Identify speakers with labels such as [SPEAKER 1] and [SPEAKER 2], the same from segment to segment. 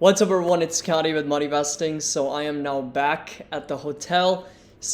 [SPEAKER 1] What's up, everyone? It's Scotty with Money Vesting. So I am now back at the hotel.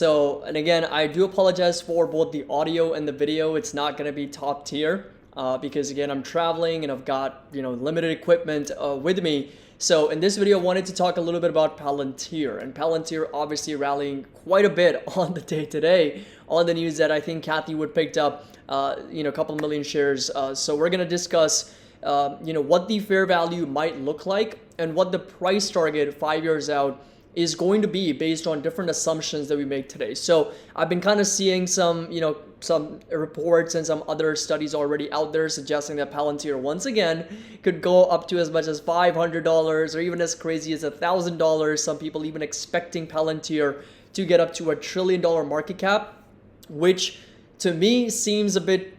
[SPEAKER 1] And again, I do apologize for both the audio and the video. It's not going to be top tier because again, I'm traveling and I've got limited equipment with me. So in this video, I wanted to talk a little bit about Palantir, and Palantir obviously rallying quite a bit on the day today on the news that I think Kathy Wood picked up a couple million shares. So we're going to discuss what the fair value might look like and what the price target 5 years out is going to be based on different assumptions that we make today. So I've been kind of seeing some reports and some other studies already out there suggesting that Palantir once again could go up to as much as $500 or even as crazy as $1,000. Some people even expecting Palantir to get up to $1 trillion market cap, which to me seems a bit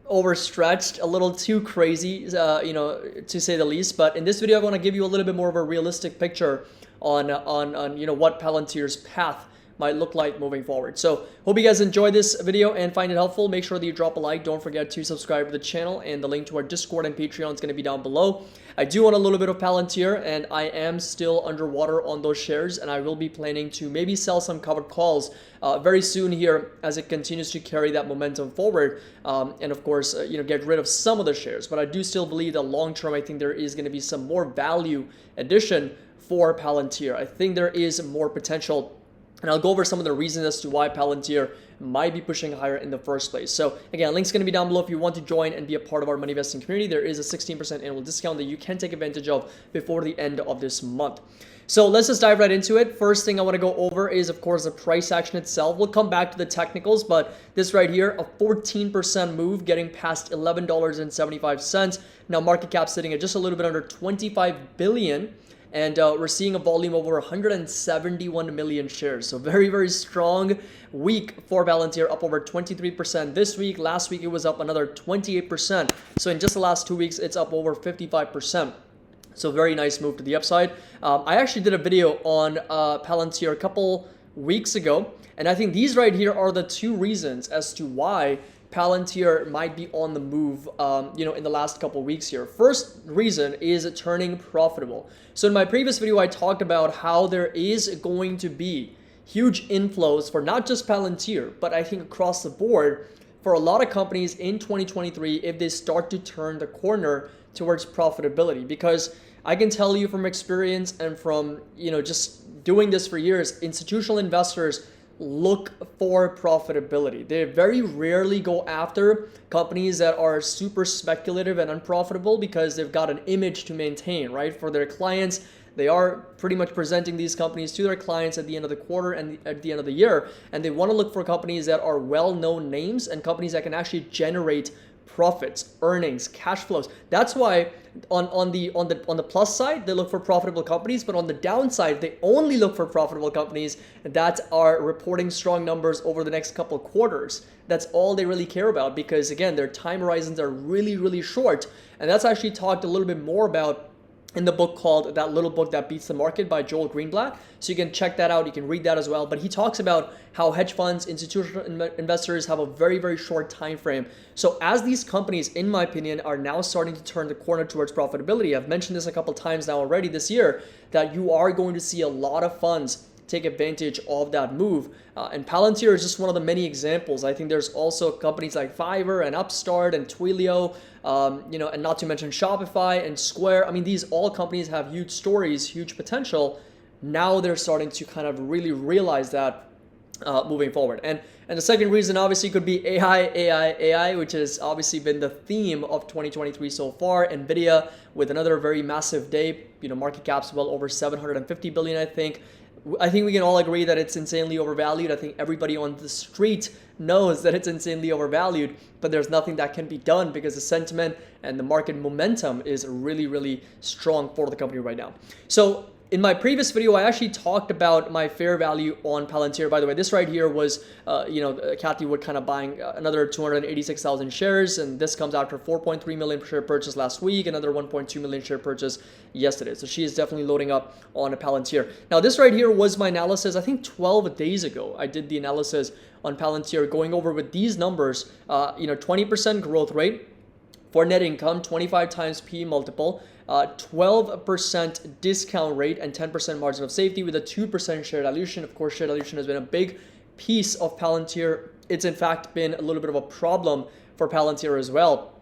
[SPEAKER 1] overstretched, a little too crazy, to say the least. But in this video, I want to give you a little bit more of a realistic picture on what Palantir's path might look like moving forward. So hope you guys enjoy this video and find it helpful. Make sure that you drop a like. Don't forget to subscribe to the channel, and the link to our Discord and Patreon is going to be down below. I do want a little bit of Palantir, and I am still underwater on those shares, and I will be planning to maybe sell some covered calls very soon here as it continues to carry that momentum forward, and of course get rid of some of the shares. But I do still believe that long term, I think there is going to be some more value addition for Palantir. I think there is more potential, and I'll go over some of the reasons as to why Palantir might be pushing higher in the first place. So again, link's going to be down below if you want to join and be a part of our money investing community. There is a 16% annual discount that you can take advantage of before the end of this month. So let's just dive right into it. First thing I want to go over is, of course, the price action itself. We'll come back to the technicals, but this right here, a 14% move getting past $11.75. Now market cap sitting at just a little bit under 25 billion. And we're seeing a volume over 171 million shares. So very, very strong week for Palantir, up over 23% this week. Last week, it was up another 28%. So in just the last 2 weeks, it's up over 55%. So very nice move to the upside. I actually did a video on Palantir a couple weeks ago, and I think these right here are the two reasons as to why Palantir might be on the move, in the last couple weeks here. First reason is turning profitable. So in my previous video, I talked about how there is going to be huge inflows for not just Palantir, but I think across the board for a lot of companies in 2023 if they start to turn the corner towards profitability. Because I can tell you from experience and from, just doing this for years, institutional investors look for profitability. They very rarely go after companies that are super speculative and unprofitable because they've got an image to maintain, right? For their clients, they are pretty much presenting these companies to their clients at the end of the quarter and at the end of the year. And they want to look for companies that are well-known names and companies that can actually generate profits, earnings, cash flows. That's why on the plus side, they look for profitable companies, but on the downside, they only look for profitable companies that are reporting strong numbers over the next couple quarters. That's all they really care about because, again, their time horizons are really, really short. And that's actually talked a little bit more about in the book called That Little Book That Beats the Market by Joel Greenblatt. So you can check that out. You can read that as well. But he talks about how hedge funds, institutional investors have a very, very short time frame. So as these companies, in my opinion, are now starting to turn the corner towards profitability, I've mentioned this a couple times now already this year, that you are going to see a lot of funds take advantage of that move. And Palantir is just one of the many examples. I think there's also companies like Fiverr and Upstart and Twilio, and not to mention Shopify and Square. I mean, these all companies have huge stories, huge potential. Now they're starting to kind of really realize that moving forward. And the second reason obviously could be AI, which has obviously been the theme of 2023 so far. NVIDIA with another very massive day, market cap's well over 750 billion, I think. I think we can all agree that it's insanely overvalued. I think everybody on the street knows that it's insanely overvalued, but there's nothing that can be done because the sentiment and the market momentum is really, really strong for the company right now. So in my previous video, I actually talked about my fair value on Palantir. By the way, this right here was, Kathy Wood kind of buying another 286,000 shares, and this comes after 4.3 million share purchase last week, another 1.2 million share purchase yesterday. So she is definitely loading up on a Palantir. Now, this right here was my analysis, I think 12 days ago. I did the analysis on Palantir going over with these numbers, 20% growth rate for net income, 25 times P multiple, 12% discount rate and 10% margin of safety with a 2% share dilution. Of course, share dilution has been a big piece of Palantir. It's in fact been a little bit of a problem for Palantir as well,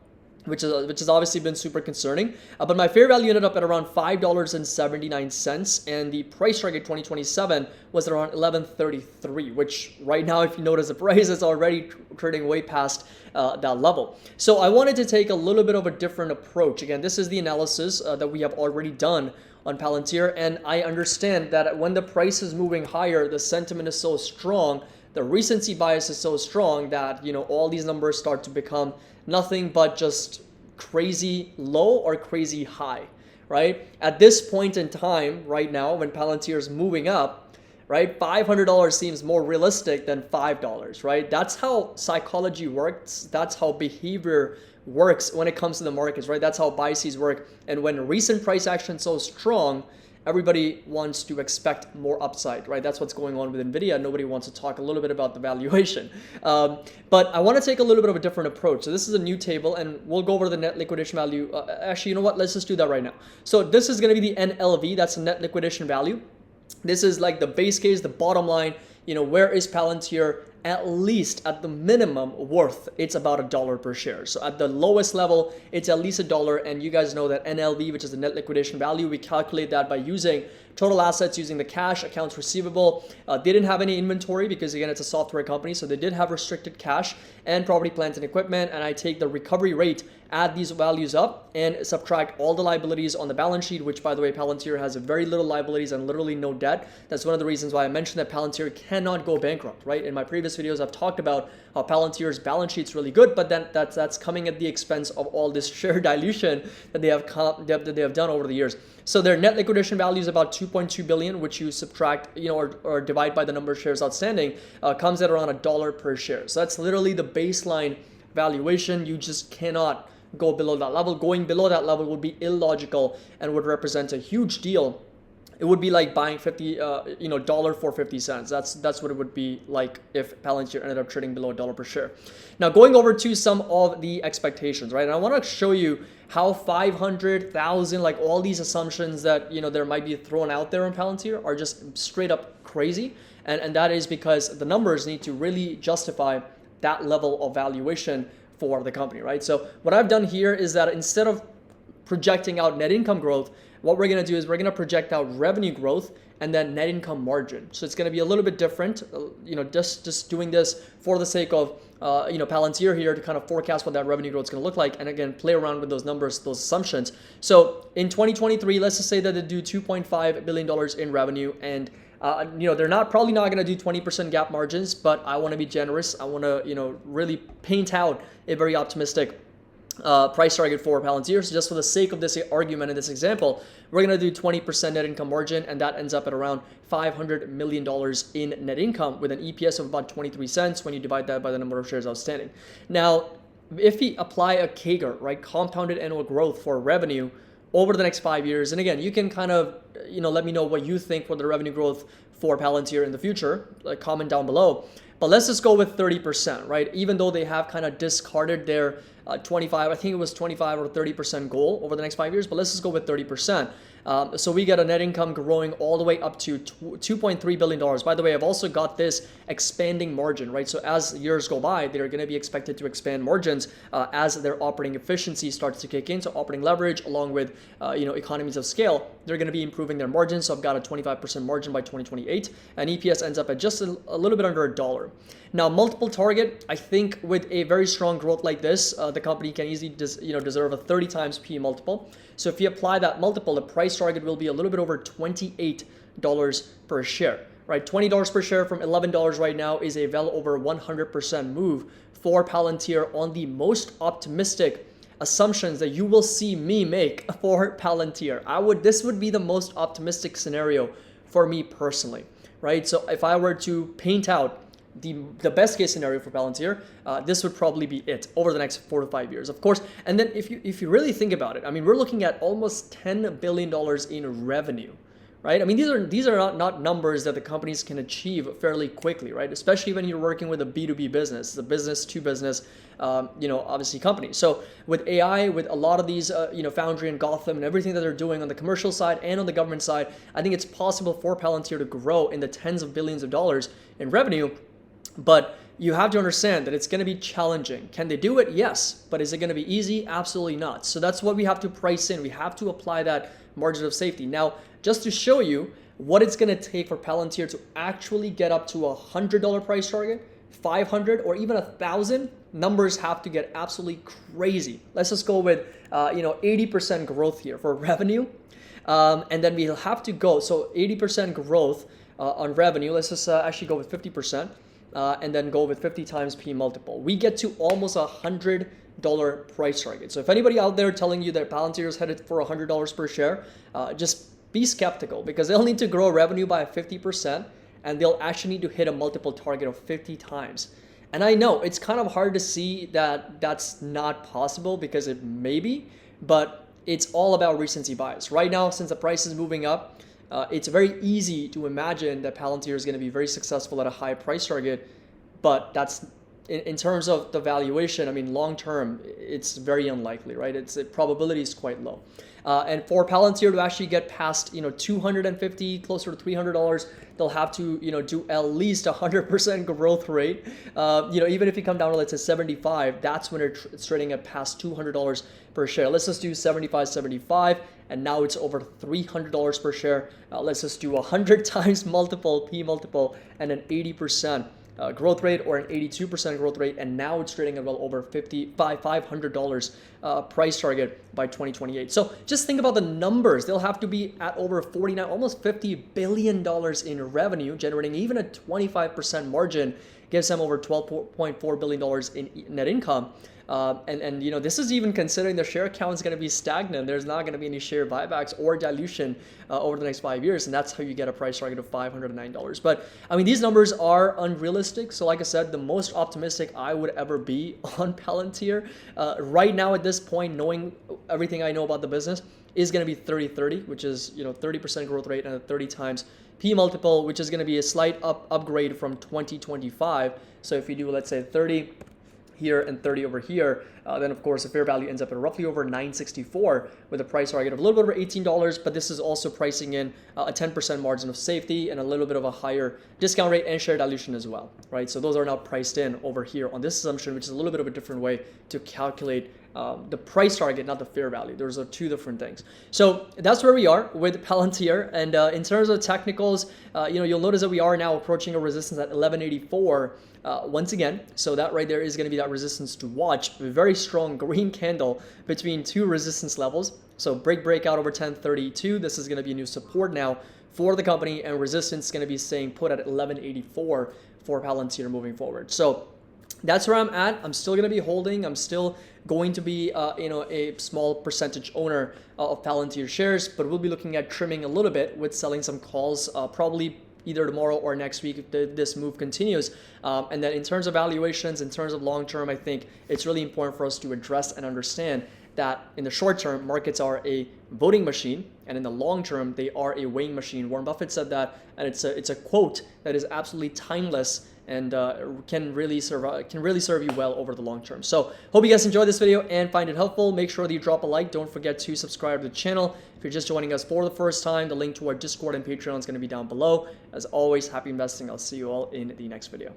[SPEAKER 1] which has obviously been super concerning. But my fair value ended up at around $5.79, and the price target 2027 was around $11.33, which right now, if you notice the price, is already trading way past that level. So I wanted to take a little bit of a different approach. Again, this is the analysis that we have already done on Palantir, and I understand that when the price is moving higher, the sentiment is so strong, the recency bias is so strong that, you know, all these numbers start to become nothing but just crazy low or crazy high, right? At this point in time, right now, when Palantir is moving up, right, $500 seems more realistic than $5, right? That's how psychology works. That's how behavior works when it comes to the markets, right? That's how biases work. And when recent price action is so strong, everybody wants to expect more upside, right? That's what's going on with NVIDIA. Nobody wants to talk a little bit about the valuation. But I want to take a little bit of a different approach. So this is a new table, and we'll go over the net liquidation value. Actually, you know what? Let's just do that right now. So this is going to be the NLV. That's the net liquidation value. This is like the base case, the bottom line. You know, where is Palantir at least at the minimum worth? It's about $1 per share. So at the lowest level, it's at least $1. And you guys know that NLV, which is the net liquidation value, we calculate that by using total assets, using the cash, accounts receivable. They didn't have any inventory because, again, it's a software company. So they did have restricted cash and property, plant, and equipment. And I take the recovery rate, add these values up, and subtract all the liabilities on the balance sheet, which, by the way, Palantir has very little liabilities and literally no debt. That's one of the reasons why I mentioned that Palantir cannot go bankrupt, right? In my previous videos, I've talked about how Palantir's balance sheet's really good, but then that's coming at the expense of all this share dilution that they have done over the years. So their net liquidation value is about $2.2 billion, which you subtract, you know, or divide by the number of shares outstanding, comes at around $1 per share. So that's literally the baseline valuation. You just cannot go below that level. Going below that level would be illogical and would represent a huge deal. It would be like buying dollar for 50 cents. That's what it would be like if Palantir ended up trading below $1 per share. Now, going over to some of the expectations, right? And I want to show you how 500,000, like all these assumptions that, you know, there might be thrown out there on Palantir are just straight up crazy. And that is because the numbers need to really justify that level of valuation for the company, right? So what I've done here is that instead of projecting out net income growth, what we're going to do is we're going to project out revenue growth and then net income margin. So it's going to be a little bit different, you know, just doing this for the sake of, Palantir here to kind of forecast what that revenue growth is going to look like. And again, play around with those numbers, those assumptions. So in 2023, let's just say that they do $2.5 billion in revenue, and they're probably not going to do 20% gap margins, but I want to be generous. I want to, really paint out a very optimistic price target for Palantir. So just for the sake of this argument in this example, we're going to do 20% net income margin, and that ends up at around $500 million in net income with an EPS of about 23 cents when you divide that by the number of shares outstanding. Now, if we apply a CAGR, right, compounded annual growth for revenue over the next 5 years, and again, you can kind of, let me know what you think for the revenue growth for Palantir in the future, like comment down below. But let's just go with 30%, right? Even though they have kind of discarded their 25, I think it was 25 or 30% goal over the next 5 years, but let's just go with 30%. So we get a net income growing all the way up to $2.3 billion. By the way, I've also got this expanding margin, right? So as years go by, they're going to be expected to expand margins as their operating efficiency starts to kick in. So operating leverage along with, economies of scale, they're going to be improving their margins. So I've got a 25% margin by 2028, and EPS ends up at just a little bit under $1. Now, multiple target, I think with a very strong growth like this, the company can easily deserve a 30 times P multiple. So if you apply that multiple, the price target will be a little bit over $28 per share, right? $20 per share from $11 right now is a well over 100% move for Palantir on the most optimistic assumptions that you will see me make for Palantir. This would be the most optimistic scenario for me personally, right? So if I were to paint out the best case scenario for Palantir, this would probably be it over the next 4 to 5 years, of course. And then if you really think about it, I mean, we're looking at almost $10 billion in revenue, right? I mean, these are not numbers that the companies can achieve fairly quickly, right? Especially when you're working with a B2B business, the business to business, obviously company. So with AI, with a lot of these, Foundry and Gotham and everything that they're doing on the commercial side and on the government side, I think it's possible for Palantir to grow in the tens of billions of dollars in revenue. But you have to understand that it's going to be challenging. Can they do it? Yes. But is it going to be easy? Absolutely not. So that's what we have to price in. We have to apply that margin of safety. Now, just to show you what it's going to take for Palantir to actually get up to a $100 price target, 500 or even 1,000, numbers have to get absolutely crazy. Let's just go with 80% growth here for revenue. And then we'll have to go, so 80% growth on revenue. Let's just actually go with 50%. And then go with 50 times P multiple. We get to almost $100 price target. So if anybody out there telling you that Palantir is headed for $100 per share, just be skeptical, because they'll need to grow revenue by 50% and they'll actually need to hit a multiple target of 50 times. And I know it's kind of hard to see that that's not possible, because it may be, but it's all about recency bias. Right now, since the price is moving up, it's very easy to imagine that Palantir is going to be very successful at a high price target, but that's in terms of the valuation. I mean, long term, it's very unlikely, right? The probability is quite low. And for Palantir to actually get past, $250, closer to $300, they'll have to, do at least 100% growth rate. Even if you come down to, let's say 75, that's when it's trading at past $200 per share. Let's just do 75, and now it's over $300 per share. Let's just do 100 times multiple, P multiple, and an 80% growth rate, or an 82% growth rate, and now it's trading at well over $500 price target by 2028. So just think about the numbers. They'll have to be at over 49, almost $50 billion in revenue, generating even a 25% margin, gives them over $12.4 billion in net income. This is even considering the share count is going to be stagnant. There's not going to be any share buybacks or dilution over the next 5 years, and that's how you get a price target of $509. But I mean, these numbers are unrealistic. So like I said, the most optimistic I would ever be on Palantir right now at this point, knowing everything I know about the business, is going to be 30-30, which is 30% growth rate and a 30 times P multiple, which is going to be a slight upgrade from 2025. So if you do, let's say 30 here and 30 over here, then of course the fair value ends up at roughly over $964 with a price target of a little bit over $18, but this is also pricing in a 10% margin of safety and a little bit of a higher discount rate and share dilution as well, right? So those are now priced in over here on this assumption, which is a little bit of a different way to calculate the price target, not the fair value. Those are two different things. So that's where we are with Palantir. And in terms of technicals, you'll notice that we are now approaching a resistance at 1184 once again. So that right there is going to be that resistance to watch. A very strong green candle between two resistance levels. So breakout over 1032. This is going to be a new support now for the company, and resistance is going to be staying put at 1184 for Palantir moving forward. So that's where I'm at. I'm still going to be holding. I'm still going to be, a small percentage owner of Palantir shares, but we'll be looking at trimming a little bit with selling some calls, probably either tomorrow or next week if this move continues. And then in terms of valuations, in terms of long term, I think it's really important for us to address and understand that in the short term, markets are a voting machine, and in the long term, they are a weighing machine. Warren Buffett said that, and it's a quote that is absolutely timeless and can really serve you well over the long term. So hope you guys enjoyed this video and find it helpful. Make sure that you drop a like. Don't forget to subscribe to the channel. If you're just joining us for the first time, the link to our Discord and Patreon is going to be down below. As always, happy investing. I'll see you all in the next video.